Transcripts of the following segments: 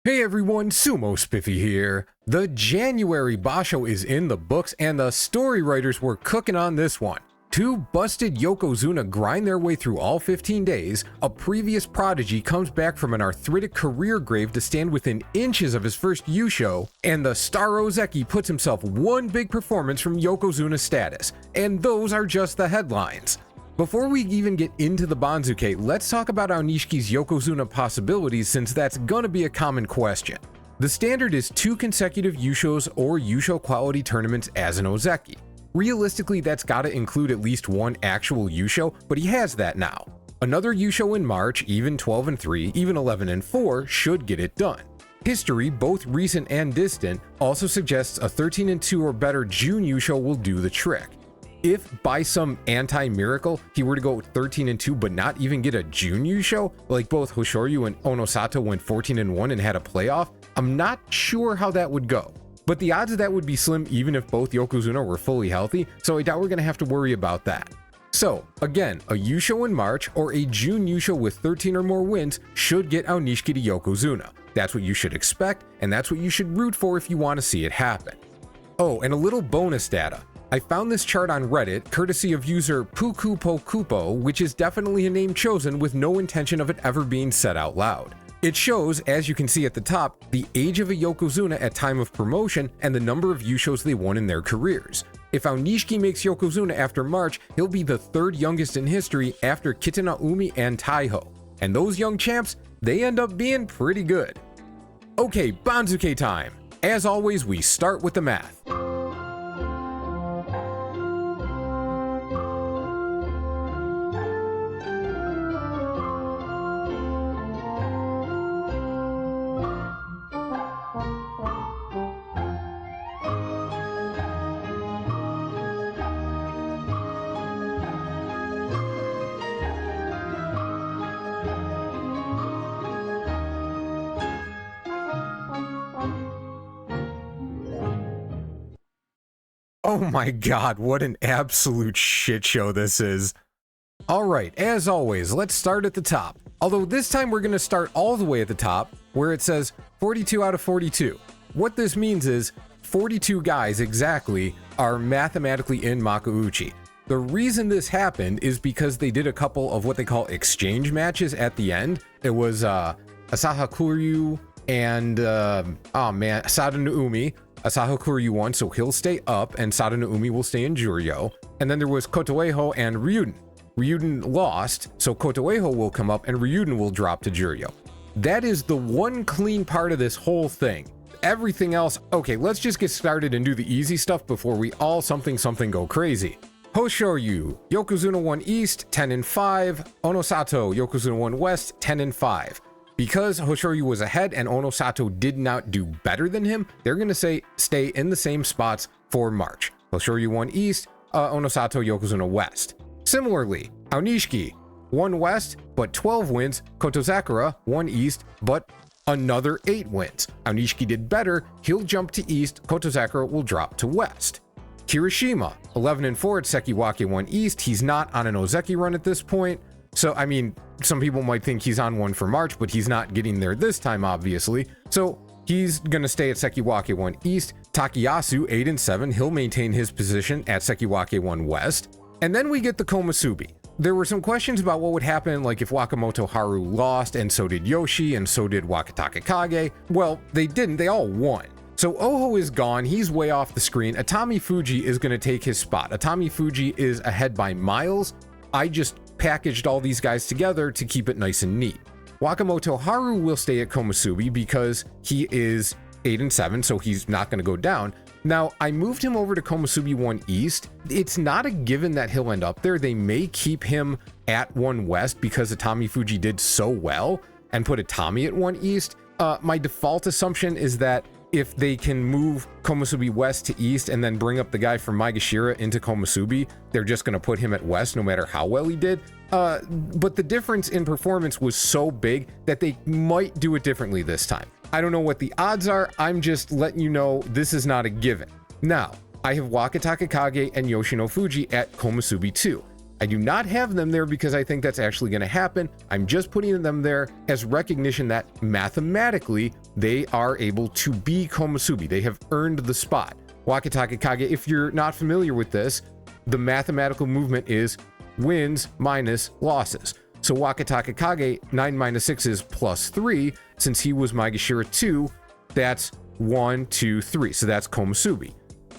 Hey everyone, Sumo Spiffy here. The January Basho is in the books and the story writers were cooking on this one. Two busted Yokozuna grind their way through all 15 days, a previous prodigy comes back from an arthritic career grave to stand within inches of his first Yusho, and the Star Ozeki puts himself one big performance from Yokozuna status, and those are just the headlines. Before we even get into the Banzuke, let's talk about Aonishiki's Yokozuna possibilities since that's gonna be a common question. The standard is 2 consecutive Yushos or Yusho quality tournaments as an Ozeki. Realistically, that's gotta include at least one actual Yusho, but he has that now. Another Yusho in March, even 12 and 3, even 11 and 4 should get it done. History, both recent and distant, also suggests a 13 and 2 or better June Yusho will do the trick. If by some anti-miracle he were to go 13 and 2 but not even get a June Yusho, like both Hoshoryu and Onosato went 14 and 1 and had a playoff, I'm not sure how that would go. But the odds of that would be slim even if both Yokozuna were fully healthy, so I doubt we're gonna have to worry about that. So again, a Yusho in March or a June Yusho with 13 or more wins should get Aonishiki to Yokozuna. That's what you should expect, and that's what you should root for if you want to see it happen. Oh, and a little bonus data. I found this chart on Reddit, courtesy of user Pukupokupo, which is definitely a name chosen with no intention of it ever being said out loud. It shows, as you can see at the top, the age of a Yokozuna at time of promotion and the number of Yushos they won in their careers. If Aonishiki makes Yokozuna after March, he'll be the 3rd youngest in history after Kitanaumi and Taiho. And those young champs, they end up being pretty good. Okay, Banzuke time. As always, we start with the math. Oh my god, what an absolute shit show this is. Alright, as always, let's start at the top. Although this time we're going to start all the way at the top, where it says 42 out of 42. What this means is 42 guys exactly are mathematically in Makuuchi. The reason this happened is because they did a couple of what they call exchange matches at the end. It was Asaha Kuryu and Sada no Umi. Asaha Kuryu won, so he'll stay up, and Sada no Umi will stay in Juryo. And then there was Kotoeho and Ryuden. Ryuden lost, so Kotoeho will come up, and Ryuden will drop to Juryo. That is the one clean part of this whole thing. Everything else, okay, let's just get started and do the easy stuff before we all something go crazy. Hoshoryu, Yokozuna 1 East, 10 and 5. Onosato, Yokozuna 1 West, 10 and 5. Because Hoshoryu was ahead and Onosato did not do better than him, they're going to say stay in the same spots for March. Hoshoryu 1 East, Onosato, Yokozuna West. Similarly, Aonishiki, 1 West, but 12 wins. Kotozakura, 1 East, but another 8 wins. Aonishiki did better, he'll jump to East, Kotozakura will drop to West. Kirishima, 11 and 4 at Sekiwake 1 East, he's not on an Ozeki run at this point. So, I mean, some people might think he's on one for March, but he's not getting there this time, obviously. So, he's gonna stay at Sekiwake 1 East. Takayasu, 8 and 7, he'll maintain his position at Sekiwake 1 West. And then we get the Komusubi. There were some questions about what would happen, like if Wakamoto Haru lost, and so did Yoshi, and so did Wakatake Kage. Well, they didn't, they all won. So Oho is gone, he's way off the screen. Atami Fuji is gonna take his spot. Atami Fuji is ahead by miles. I just packaged all these guys together to keep it nice and neat. Wakamoto Haru will stay at Komusubi because he is 8 and 7, so he's not going to go down. Now, I moved him over to Komusubi 1 East. It's not a given that he'll end up there. They may keep him at 1 West because Atami Fuji did so well and put Atami at 1 East. My default assumption is that if they can move Komusubi West to East and then bring up the guy from Maegashira into Komusubi, they're just going to put him at West no matter how well he did. But the difference in performance was so big that they might do it differently this time. I don't know what the odds are, I'm just letting you know this is not a given. Now, I have Wakatake Kage and Yoshino Fuji at Komusubi 2. I do not have them there because I think that's actually going to happen. I'm just putting them there as recognition that mathematically they are able to be Komusubi. They have earned the spot. Wakatake Kage, if you're not familiar with this, the mathematical movement is wins minus losses. So Wakatake Kage, 9 minus 6 is plus 3. Since he was Maegashira 2, that's 1, 2, 3. So that's Komusubi.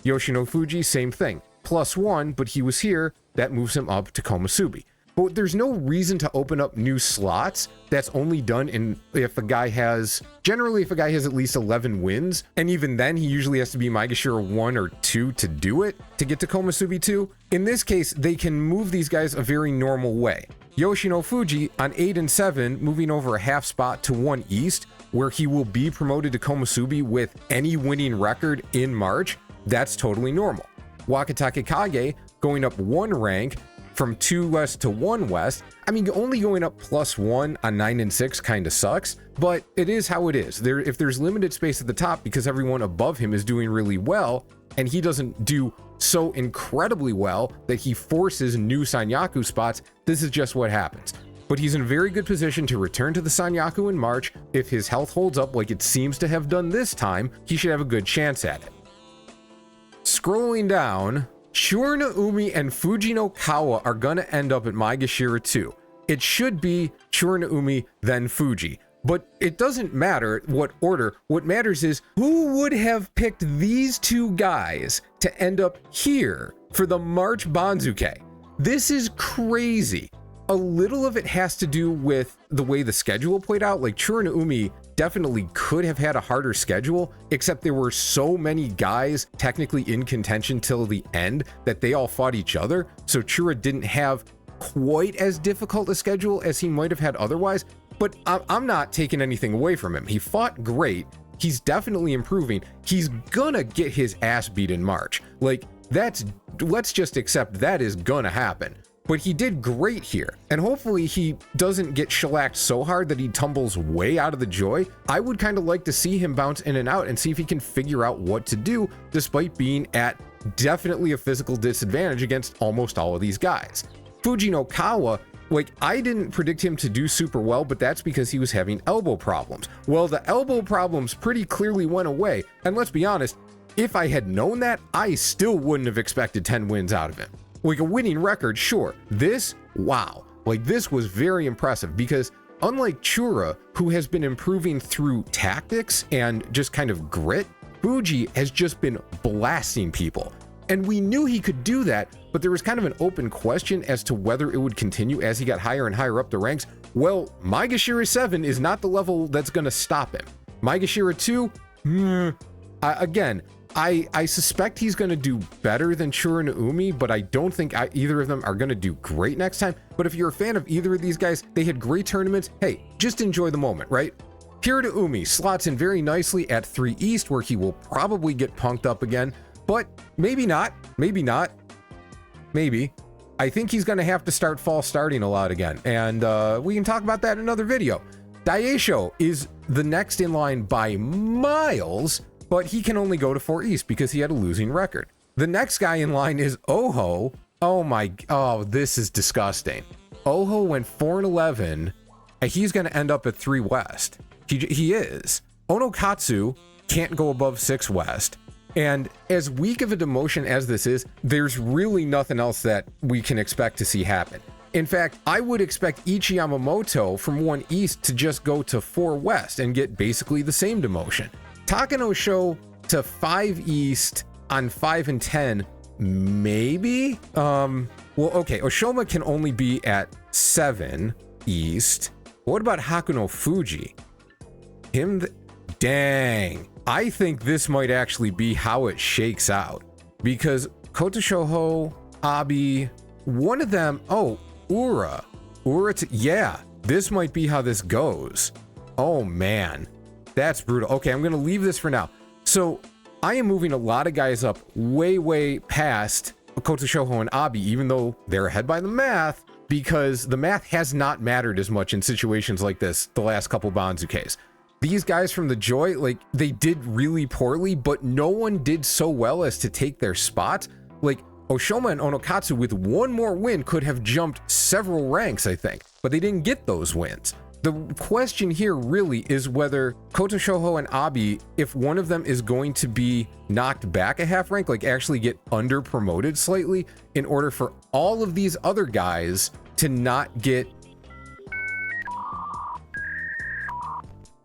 Yoshino Fuji, same thing. Plus 1, but he was here. That moves him up to Komusubi. But there's no reason to open up new slots. That's only done if a guy has at least 11 wins. And even then, he usually has to be Maegashira 1 or 2 to do it, to get to Komusubi 2. In this case, they can move these guys a very normal way. Yoshino Fuji on 8 and 7, moving over a half spot to 1 East, where he will be promoted to Komusubi with any winning record in March. That's totally normal. Wakatake Kage going up 1 rank from 2 West to 1 West. I mean, only going up plus 1 on 9 and 6 kind of sucks, but it is how it is. If there's limited space at the top because everyone above him is doing really well, and he doesn't do so incredibly well that he forces new Sanyaku spots, this is just what happens. But he's in a very good position to return to the Sanyaku in March. If his health holds up like it seems to have done this time, he should have a good chance at it. Scrolling down, Churinaumi and Fujinokawa are gonna end up at Maegashira 2. It should be Churinaumi, then Fuji. But it doesn't matter what order. What matters is who would have picked these two guys to end up here for the March Banzuke. This is crazy. A little of it has to do with the way the schedule played out. Like Churinaumi definitely could have had a harder schedule, except there were so many guys technically in contention till the end that they all fought each other. So Chura didn't have quite as difficult a schedule as he might have had otherwise. But I'm not taking anything away from him. He fought great. He's definitely improving. He's gonna get his ass beat in March. Like, let's just accept that is gonna happen. But he did great here, and hopefully he doesn't get shellacked so hard that he tumbles way out of the joy. I would kind of like to see him bounce in and out and see if he can figure out what to do, despite being at definitely a physical disadvantage against almost all of these guys. Fujinokawa, like, I didn't predict him to do super well, but that's because he was having elbow problems. Well, the elbow problems pretty clearly went away, and let's be honest, if I had known that, I still wouldn't have expected 10 wins out of him. Like a winning record, sure. This, wow. Like, this was very impressive because unlike Chura, who has been improving through tactics and just kind of grit, Fuji has just been blasting people. And we knew he could do that, but there was kind of an open question as to whether it would continue as he got higher and higher up the ranks. Well, Maegashira 7 is not the level that's going to stop him. Maegashira 2, again, I suspect he's going to do better than Churinaumi, but I don't think either of them are going to do great next time. But if you're a fan of either of these guys, they had great tournaments. Hey, just enjoy the moment, right? Churinaumi slots in very nicely at 3 East, where he will probably get punked up again, but maybe not. Maybe not. Maybe. I think he's going to have to start false starting a lot again, and we can talk about that in another video. Daisho is the next in line by miles, but he can only go to 4 East because he had a losing record. The next guy in line is Oho. Oh, this is disgusting. Oho went 4 and 11, and he's going to end up at 3 West. He is. Onokatsu can't go above 6 West. And as weak of a demotion as this is, there's really nothing else that we can expect to see happen. In fact, I would expect Ichi Yamamoto from 1 East to just go to 4 West and get basically the same demotion. Takano Sho to 5 East on 5 and 10, maybe? Well, okay, Oshoma can only be at 7 East. What about Hakuno Fuji? Dang. I think this might actually be how it shakes out. Because Kotoshoho, Abi, one of them, Ura, yeah, this might be how this goes. Oh man. That's brutal. Okay, I'm going to leave this for now. So I am moving a lot of guys up way past Kotoshoho and Abi, even though they're ahead by the math, because the math has not mattered as much in situations like this the last couple Banzukes. These guys from the Joy, like, they did really poorly, but no one did so well as to take their spot. Like, Oshoma and Onokatsu with one more win could have jumped several ranks, I think, but they didn't get those wins. The question here really is whether Kotoshoho and Abi, if one of them is going to be knocked back a half rank, like actually get under promoted slightly, in order for all of these other guys to not get...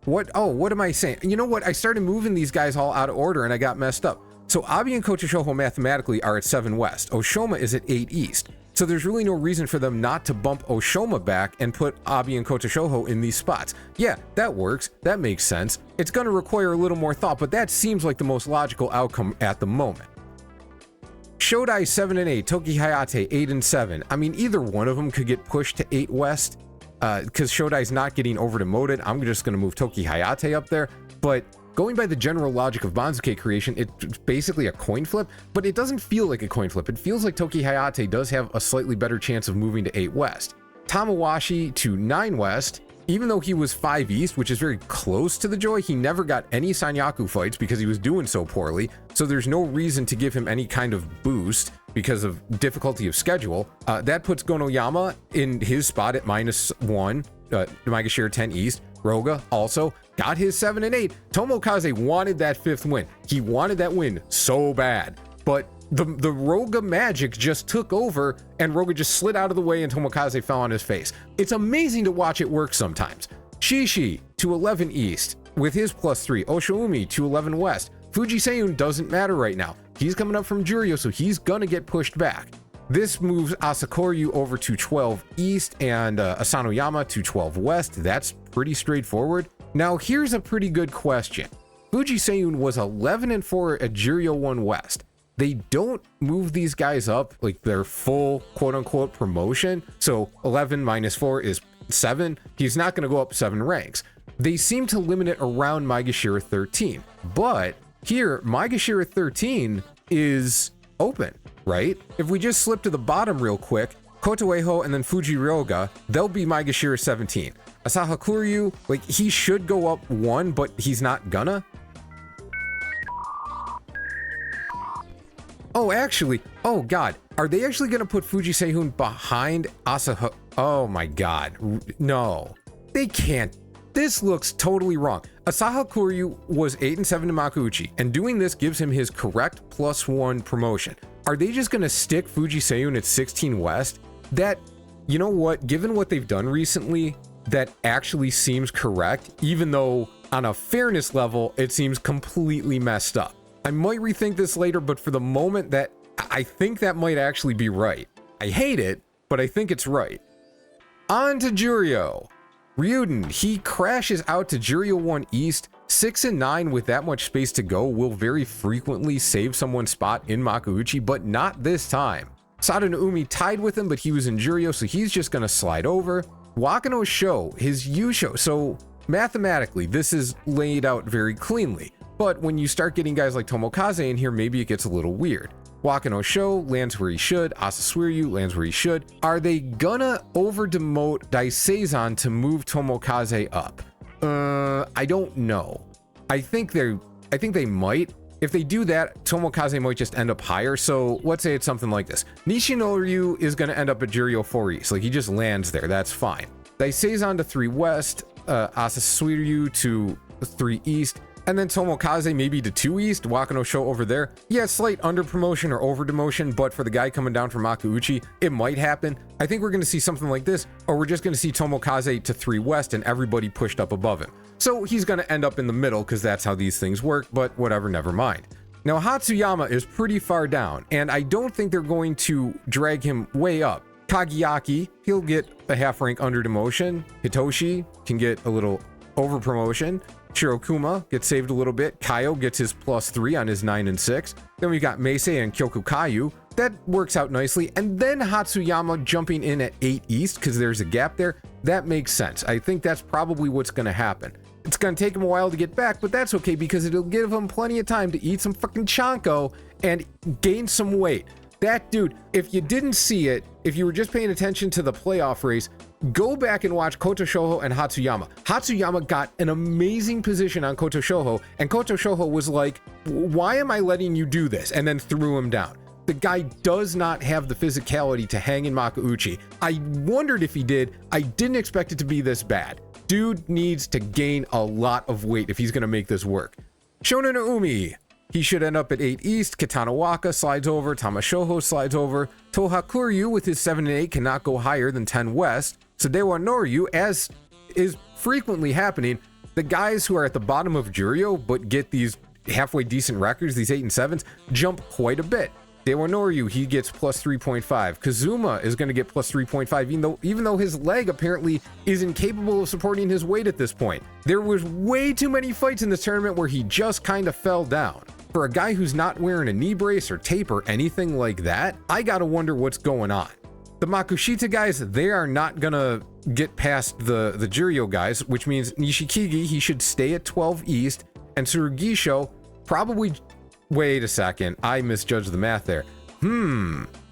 What am I saying? You know what? I started moving these guys all out of order and I got messed up. So Abi and Kotoshoho mathematically are at 7 West. Oshoma is at 8 East. So there's really no reason for them not to bump Oshoma back and put Abi and Kotoshoho in these spots. Yeah, that works. That makes sense. It's going to require a little more thought, but that seems like the most logical outcome at the moment. Shodai 7 and 8, Toki Hayate 8 and 7. I mean, either one of them could get pushed to 8 West because Shodai's not getting over demoted. I'm just going to move Toki Hayate up there, but going by the general logic of Banzuke creation, it's basically a coin flip, but it doesn't feel like a coin flip. It feels like Toki Hayate does have a slightly better chance of moving to 8 West. Tamawashi to 9 West, even though he was 5 East, which is very close to the Joy, he never got any Sanyaku fights because he was doing so poorly, so there's no reason to give him any kind of boost because of difficulty of schedule. That puts Gonoyama in his spot at -1, Maegashira 10 East. Roga also got his 7 and 8. Tomokaze wanted that 5th win. He wanted that win so bad, but the Roga magic just took over and Roga just slid out of the way and Tomokaze fell on his face. It's amazing to watch it work sometimes. Shishi to 11 East with his +3. Oshoumi to 11 West. Fuji Seiyun doesn't matter right now. He's coming up from Juryo, so he's gonna get pushed back. This moves Asakoryu over to 12 East and Asanoyama to 12 West. That's pretty straightforward. Now here's a pretty good question. Fuji Seiyun was 11 and 4 at Juryo 1 West. They don't move these guys up like their full quote-unquote promotion. So 11 minus 4 is 7. He's not going to go up 7 ranks. They seem to limit it around Maegashira 13. But here, Maegashira 13 is open, right? If we just slip to the bottom real quick, Kotoeho and then Fuji Ryoga, they'll be Maegashira 17. Asahakuryu, like, he should go up 1, but he's not gonna. Oh, actually, oh god, are they actually gonna put Fuji Seiyun behind Asaha? Oh my god, no, they can't. This looks totally wrong. Asahakuryu was 8 and 7 to Makuuchi, and doing this gives him his correct +1 promotion. Are they just gonna stick Fuji Seiyun at 16 West? That, you know what, given what they've done recently, that actually seems correct, even though on a fairness level, it seems completely messed up. I might rethink this later, but for the moment, I think that might actually be right. I hate it, but I think it's right. On to Juryo. Ryuden, he crashes out to Juryo 1 East. 6 and 9 with that much space to go will very frequently save someone's spot in Makuuchi, but not this time. Sada no Umi tied with him, but he was in Juryo, so he's just gonna slide over. Wakano Sho, his Yusho, so mathematically, this is laid out very cleanly. But when you start getting guys like Tomokaze in here, maybe it gets a little weird. Wakano Sho lands where he should, Asasuiryu lands where he should. Are they gonna over-demote Daiseizan to move Tomokaze up? I don't know. I think they might. If they do that, Tomokaze might just end up higher. So let's say it's something like this. Nishinoryu is gonna end up at Juryo 4 East. Like, he just lands there, that's fine. Daiseizan to 3 West, Asasuiryu to 3 East, and then Tomokaze maybe to 2 East, Wakano Sho over there. Yeah, slight under promotion or over demotion, but for the guy coming down from Makuuchi, it might happen. I think we're going to see something like this, or we're just going to see Tomokaze to 3 West and everybody pushed up above him. So he's going to end up in the middle because that's how these things work, but whatever, never mind. Now Hatsuyama is pretty far down, and I don't think they're going to drag him way up. Kageyaki, he'll get a half rank under demotion. Hitoshi can get a little over promotion. Shirokuma gets saved a little bit. Kaio gets his +3 on his 9 and 6. Then we got Meisei and Kyokukayu. That works out nicely. And then Hatsuyama jumping in at 8 East because there's a gap there. That makes sense. I think that's probably what's going to happen. It's going to take him a while to get back, but that's okay because it'll give him plenty of time to eat some fucking chanko and gain some weight. That dude, if you didn't see it, if you were just paying attention to the playoff race, go back and watch Kotoshoho and Hatsuyama. Hatsuyama got an amazing position on Kotoshoho, and Kotoshoho was like, why am I letting you do this? And then threw him down. The guy does not have the physicality to hang in Makuuchi. I wondered if he did. I didn't expect it to be this bad. Dude needs to gain a lot of weight if he's going to make this work. Shonen Umi. He should end up at 8 East. Katanawaka slides over. Tamashoho slides over. Tohakuryu with his 7 and 8 cannot go higher than 10 West. So Dewa Noryu, as is frequently happening, the guys who are at the bottom of Juryo but get these halfway decent records, these 8 and 7s, jump quite a bit. Dewa Noryu, he gets plus 3.5. Kazuma is going to get plus 3.5, even though his leg apparently is incapable of supporting his weight at this point. There was way too many fights in this tournament where he just kind of fell down. For a guy who's not wearing a knee brace or tape or anything like that, I gotta wonder what's going on. The Makushita guys, they are not gonna get past the Juryo guys, which means Nishikigi, he should stay at 12 East, and Tsurugisho probably... Wait a second, I misjudged the math there.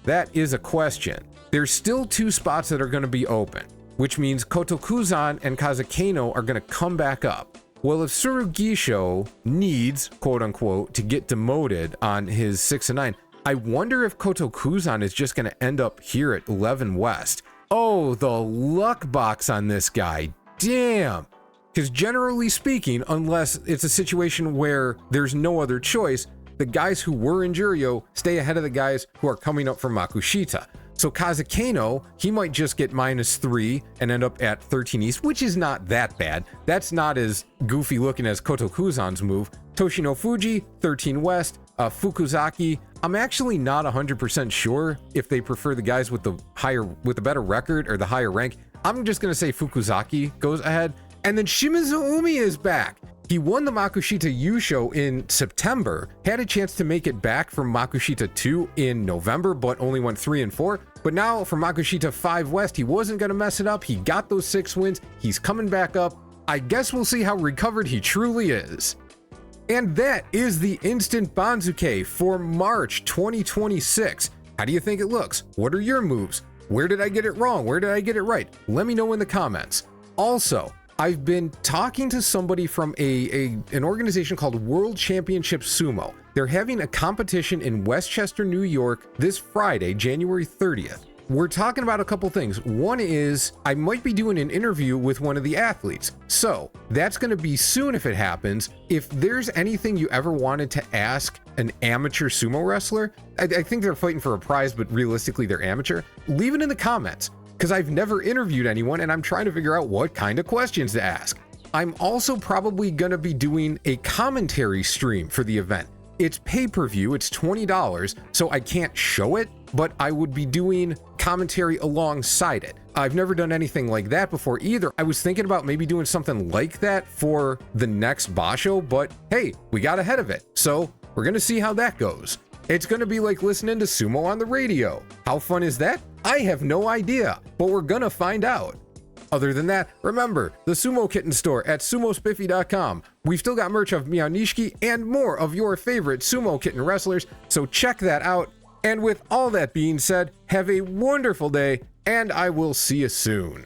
That is a question. There's still 2 spots that are gonna be open, which means Kotokuzan and Kazakeno are gonna come back up. Well, if Tsurugisho needs, quote unquote, to get demoted on his 6 and 9, I wonder if Kotokuzan is just going to end up here at 11 West. Oh, the luck box on this guy. Damn. Because generally speaking, unless it's a situation where there's no other choice, the guys who were in Juryo stay ahead of the guys who are coming up from Makushita. So Kazakeno, he might just get -3 and end up at 13 East, which is not that bad. That's not as goofy looking as Kotokuzan's move. Toshino Fuji, 13 West. Fukuzaki, I'm actually not 100% sure if they prefer the guys with the better record or the higher rank. I'm just gonna say Fukuzaki goes ahead. And then Shimizu Umi is back. He won the Makushita Yusho in September, had a chance to make it back from Makushita 2 in November, but only went 3 and 4. But now for Makushita 5 West, he wasn't going to mess it up. He got those 6 wins. He's coming back up. I guess we'll see how recovered he truly is. And that is the instant Banzuke for March 2026. How do you think it looks? What are your moves? Where did I get it wrong? Where did I get it right? Let me know in the comments. Also, I've been talking to somebody from an organization called World Championship Sumo. They're having a competition in Westchester, New York this Friday, January 30th. We're talking about a couple things. One is I might be doing an interview with one of the athletes. So that's going to be soon if it happens. If there's anything you ever wanted to ask an amateur sumo wrestler, I think they're fighting for a prize, but realistically they're amateur, leave it in the comments. Because I've never interviewed anyone and I'm trying to figure out what kind of questions to ask. I'm also probably going to be doing a commentary stream for the event. It's pay-per-view, it's $20, so I can't show it, but I would be doing commentary alongside it. I've never done anything like that before either. I was thinking about maybe doing something like that for the next Basho, but hey, we got ahead of it. So we're going to see how that goes. It's going to be like listening to sumo on the radio. How fun is that? I have no idea, but we're gonna find out. Other than that, remember, the Sumo Kitten store at sumospiffy.com. We've still got merch of Aonishiki and more of your favorite Sumo Kitten wrestlers, so check that out. And with all that being said, have a wonderful day, and I will see you soon.